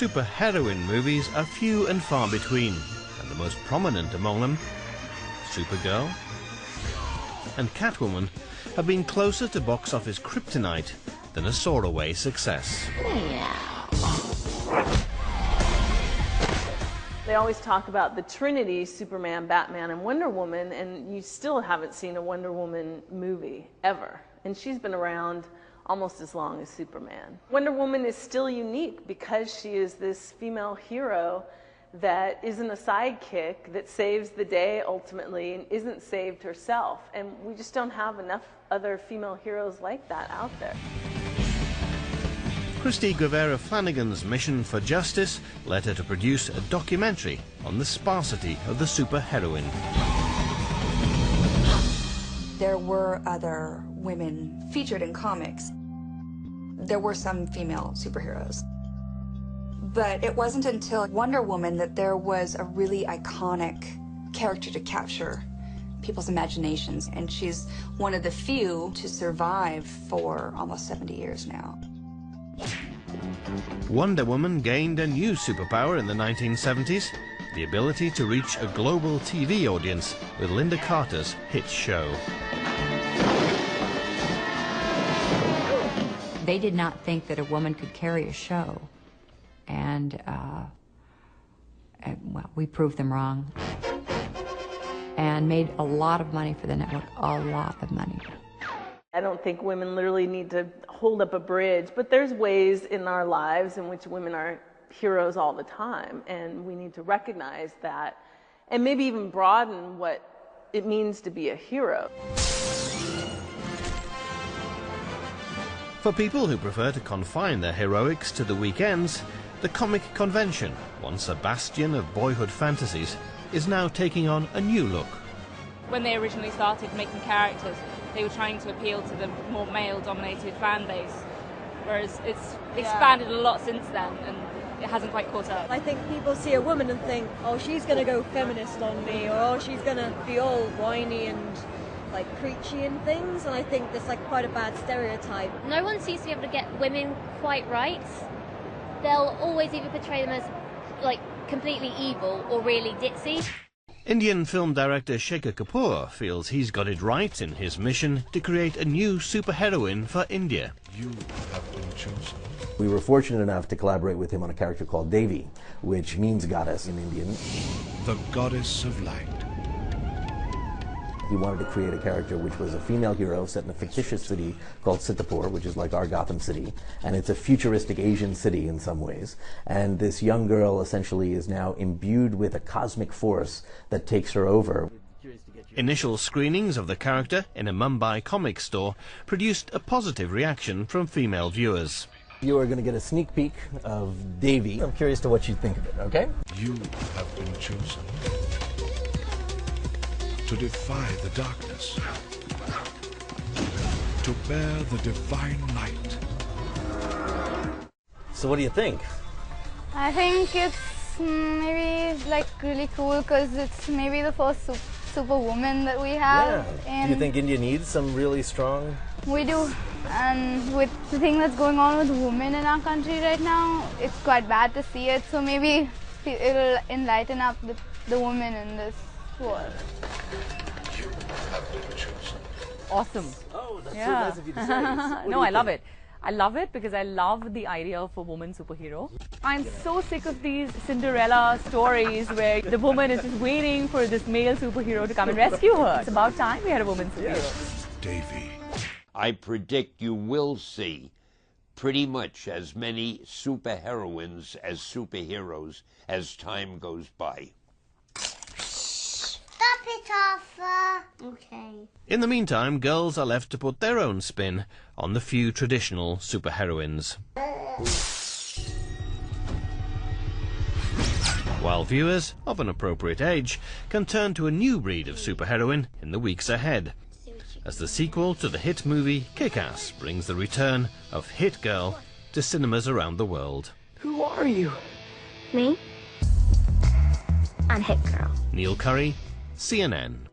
superheroine movies are few and far between, and the most prominent among them, Supergirl and Catwoman, have been closer to box office kryptonite than a soar-away success. They always talk about the Trinity, Superman, Batman, and Wonder Woman, and you still haven't seen a Wonder Woman movie, ever. And she's been around almost as long as Superman. Wonder Woman is still unique because she is this female hero that isn't a sidekick, that saves the day ultimately and isn't saved herself. And we just don't have enough other female heroes like that out there. Christy Guevara Flanagan's mission for justice led her to produce a documentary on the sparsity of the superheroine. There were other women featured in comics. There were some female superheroes. But it wasn't until Wonder Woman that there was a really iconic character to capture people's imaginations, and she's one of the few to survive for almost 70 years now. Wonder Woman gained a new superpower in the 1970s, the ability to reach a global TV audience with Linda Carter's hit show. They did not think that a woman could carry a show. And, well, we proved them wrong. And made a lot of money for the network, a lot of money. I don't think women literally need to hold up a bridge, but there's ways in our lives in which women are heroes all the time, and we need to recognize that, and maybe even broaden what it means to be a hero. For people who prefer to confine their heroics to the weekends, the comic convention, once a bastion of boyhood fantasies, is now taking on a new look. When they originally started making characters, they were trying to appeal to the more male-dominated fan base, whereas it's expanded a lot since then, and it hasn't quite caught up. I think people see a woman and think, oh, she's going to go feminist on me, or oh, she's going to be all whiny and like preachy and things, and I think that's like quite a bad stereotype. No one seems to be able to get women quite right. They'll always either portray them as like completely evil or really ditzy. Indian film director Shekhar Kapoor feels he's got it right in his mission to create a new superheroine for India. You have been chosen. We were fortunate enough to collaborate with him on a character called Devi, which means goddess in Indian. The goddess of light. He wanted to create a character which was a female hero set in a fictitious city called Sitapur, which is like our Gotham City, and it's a futuristic Asian city in some ways. And this young girl essentially is now imbued with a cosmic force that takes her over. Initial screenings of the character in a Mumbai comic store produced a positive reaction from female viewers. You are going to get a sneak peek of Devi. I'm curious to what you think of it, okay? You have been chosen to defy the darkness, to bear the divine light. So what do you think? I think it's maybe like really cool because it's maybe the first superwoman that we have. Yeah. Do you think India needs some really strong? We do, and with the thing that's going on with women in our country right now, it's quite bad to see it, so maybe it'll enlighten up the women in this world. You have been chosen. Awesome. Oh, that's yeah. so nice of you to say. No, I love it. I love it because I love the idea of a woman superhero. I'm so sick of these Cinderella stories where the woman is just waiting for this male superhero to come and rescue her. It's about time we had a woman superhero. Davy. I predict you will see pretty much as many superheroines as superheroes as time goes by. Stop it, Arthur. Okay. In the meantime, girls are left to put their own spin on the few traditional superheroines. While viewers of an appropriate age can turn to a new breed of superheroine in the weeks ahead, as the sequel to the hit movie Kick-Ass brings the return of Hit Girl to cinemas around the world. Who are you? Me? I'm Hit Girl. Neil Curry, CNN.